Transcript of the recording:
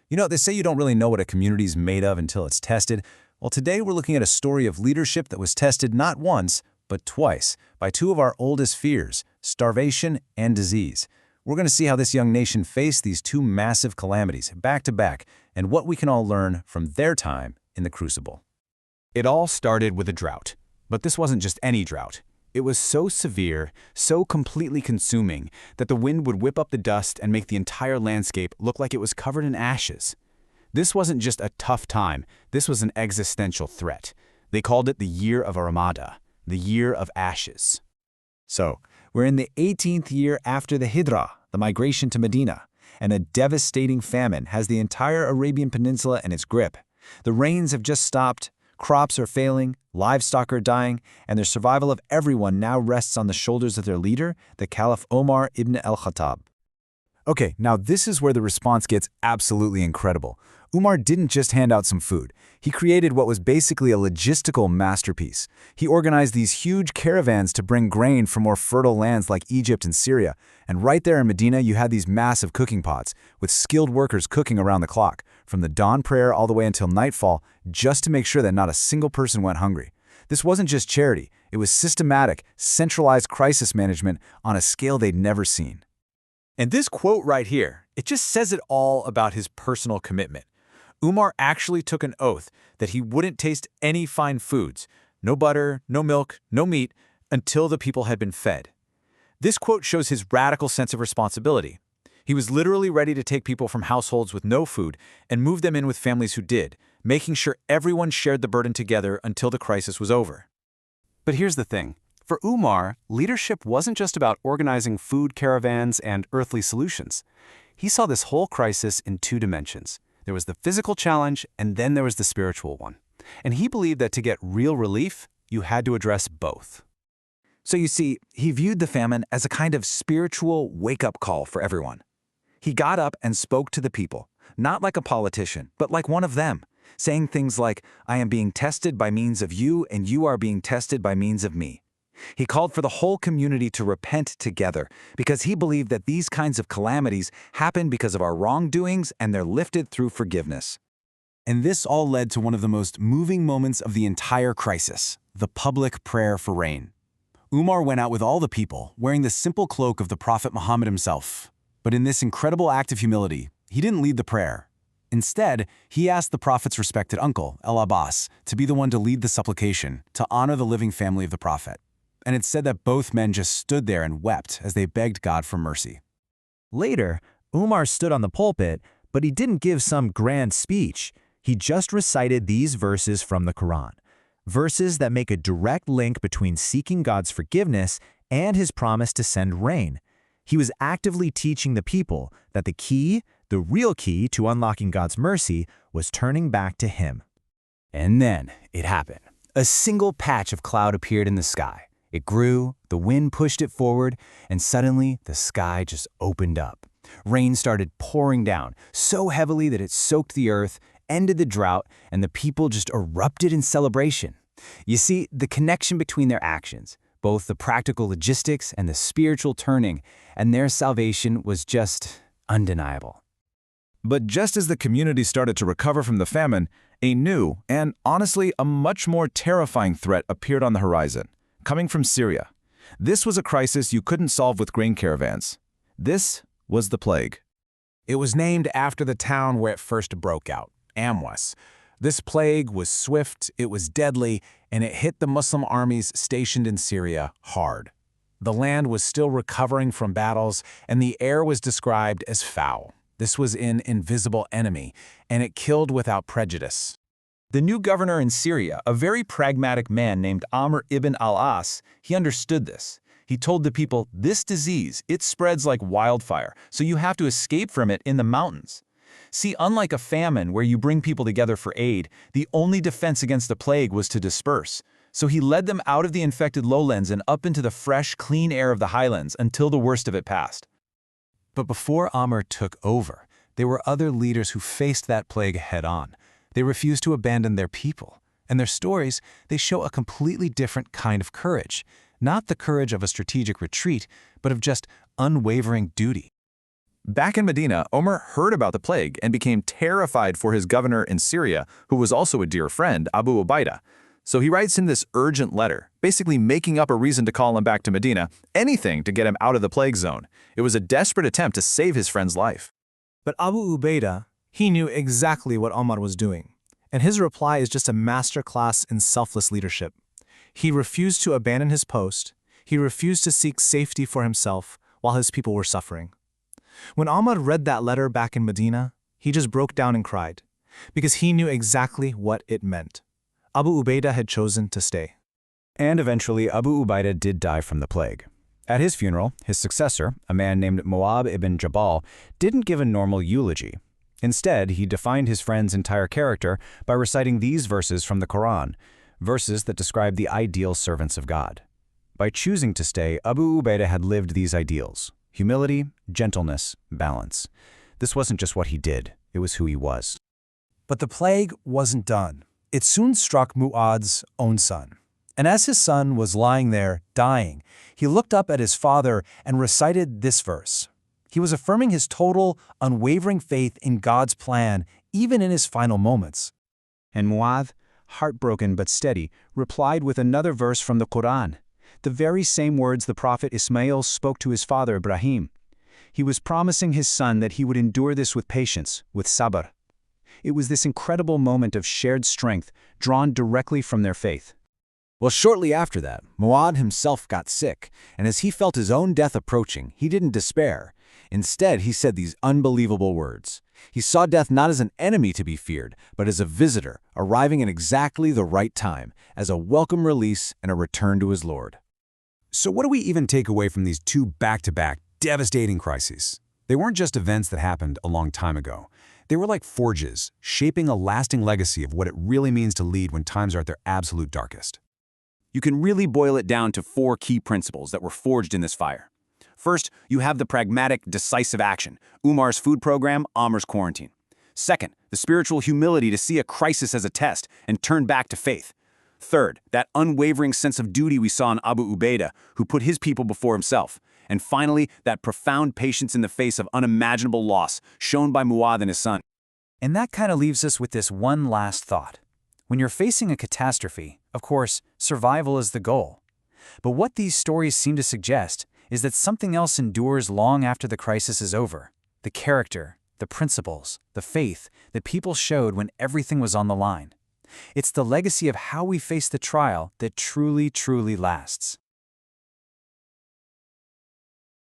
You know, they say you don't really know what a community's made of until it's tested. Well, today we're looking at a story of leadership that was tested not once, but twice, by two of our oldest fears, starvation and disease. We're going to see how this young nation faced these two massive calamities back to back, and what we can all learn from their time in the Crucible. It all started with a drought. But this wasn't just any drought. It was so severe, so completely consuming, that the wind would whip up the dust and make the entire landscape look like it was covered in ashes. This wasn't just a tough time, this was an existential threat. They called it the year of ar-Ramadah, the year of ashes. So, we're in the 18th year after the Hijrah, the migration to Medina, and a devastating famine has the entire Arabian Peninsula in its grip. The rains have just stopped, crops are failing, livestock are dying, and the survival of everyone now rests on the shoulders of their leader, the Caliph Umar ibn al-Khattab. Okay, now this is where the response gets absolutely incredible. Umar didn't just hand out some food. He created what was basically a logistical masterpiece. He organized these huge caravans to bring grain from more fertile lands like Egypt and Syria. And right there in Medina, you had these massive cooking pots, with skilled workers cooking around the clock, from the dawn prayer all the way until nightfall, just to make sure that not a single person went hungry. This wasn't just charity. It was systematic, centralized crisis management on a scale they'd never seen. And this quote right here, it just says it all about his personal commitment. Umar actually took an oath that he wouldn't taste any fine foods, no butter, no milk, no meat, until the people had been fed. This quote shows his radical sense of responsibility. He was literally ready to take people from households with no food and move them in with families who did, making sure everyone shared the burden together until the crisis was over. But here's the thing. For Umar, leadership wasn't just about organizing food caravans and earthly solutions. He saw this whole crisis in two dimensions. There was the physical challenge, and then there was the spiritual one. And he believed that to get real relief, you had to address both. So you see, he viewed the famine as a kind of spiritual wake-up call for everyone. He got up and spoke to the people, not like a politician, but like one of them, saying things like, "I am being tested by means of you, and you are being tested by means of me." He called for the whole community to repent together because he believed that these kinds of calamities happen because of our wrongdoings and they're lifted through forgiveness. And this all led to one of the most moving moments of the entire crisis, the public prayer for rain. Umar went out with all the people, wearing the simple cloak of the Prophet Muhammad himself. But in this incredible act of humility, he didn't lead the prayer. Instead, he asked the Prophet's respected uncle, al-Abbas, to be the one to lead the supplication, to honor the living family of the Prophet. And it's said that both men just stood there and wept as they begged God for mercy. Later, Umar stood on the pulpit, but he didn't give some grand speech. He just recited these verses from the Quran, verses that make a direct link between seeking God's forgiveness and his promise to send rain. He was actively teaching the people that the key, the real key to unlocking God's mercy, was turning back to him. And then it happened. A single patch of cloud appeared in the sky. It grew, the wind pushed it forward, and suddenly the sky just opened up. Rain started pouring down, so heavily that it soaked the earth, ended the drought, and the people just erupted in celebration. You see, the connection between their actions, both the practical logistics and the spiritual turning, and their salvation was just undeniable. But just as the community started to recover from the famine, a new, and honestly a much more terrifying threat appeared on the horizon. Coming from Syria. This was a crisis you couldn't solve with grain caravans. This was the plague. It was named after the town where it first broke out, Amwas. This plague was swift, it was deadly, and it hit the Muslim armies stationed in Syria hard. The land was still recovering from battles, and the air was described as foul. This was an invisible enemy, and it killed without prejudice. The new governor in Syria, a very pragmatic man named Umar ibn al-As, he understood this. He told the people, "This disease, it spreads like wildfire, so you have to escape from it in the mountains." See, unlike a famine where you bring people together for aid, the only defense against the plague was to disperse. So he led them out of the infected lowlands and up into the fresh, clean air of the highlands until the worst of it passed. But before Umar took over, there were other leaders who faced that plague head-on. They refused to abandon their people, and their stories, they show a completely different kind of courage. Not the courage of a strategic retreat, but of just unwavering duty. Back in Medina, Umar heard about the plague and became terrified for his governor in Syria, who was also a dear friend, Abu Ubaydah. So he writes him this urgent letter, basically making up a reason to call him back to Medina, anything to get him out of the plague zone. It was a desperate attempt to save his friend's life. But Abu Ubaydah, he knew exactly what Umar was doing, and his reply is just a masterclass in selfless leadership. He refused to abandon his post. He refused to seek safety for himself while his people were suffering. When Umar read that letter back in Medina, he just broke down and cried, because he knew exactly what it meant. Abu Ubaydah had chosen to stay. And eventually, Abu Ubaydah did die from the plague. At his funeral, his successor, a man named Umar ibn Jabal, didn't give a normal eulogy. Instead, he defined his friend's entire character by reciting these verses from the Quran, verses that describe the ideal servants of God. By choosing to stay, Abu Ubaydah had lived these ideals: humility, gentleness, balance. This wasn't just what he did, it was who he was. But the plague wasn't done. It soon struck Mu'adh's own son. And as his son was lying there, dying, he looked up at his father and recited this verse. He was affirming his total, unwavering faith in God's plan, even in his final moments. And Mu'adh, heartbroken but steady, replied with another verse from the Quran, the very same words the prophet Ismail spoke to his father Ibrahim. He was promising his son that he would endure this with patience, with sabr. It was this incredible moment of shared strength, drawn directly from their faith. Well, shortly after that, Mu'adh himself got sick, and as he felt his own death approaching, he didn't despair. Instead, he said these unbelievable words. He saw death not as an enemy to be feared, but as a visitor, arriving at exactly the right time, as a welcome release and a return to his Lord. So what do we even take away from these two back-to-back, devastating crises? They weren't just events that happened a long time ago. They were like forges, shaping a lasting legacy of what it really means to lead when times are at their absolute darkest. You can really boil it down to 4 key principles that were forged in this fire. First, you have the pragmatic, decisive action, Umar's food program, Amar's quarantine. Second, the spiritual humility to see a crisis as a test and turn back to faith. Third, that unwavering sense of duty we saw in Abu Ubaydah, who put his people before himself. And finally, that profound patience in the face of unimaginable loss, shown by Mu'adh and his son. And that kind of leaves us with this one last thought. When you're facing a catastrophe, of course, survival is the goal. But what these stories seem to suggest is that something else endures long after the crisis is over. The character, the principles, the faith that people showed when everything was on the line. It's the legacy of how we face the trial that truly, truly lasts.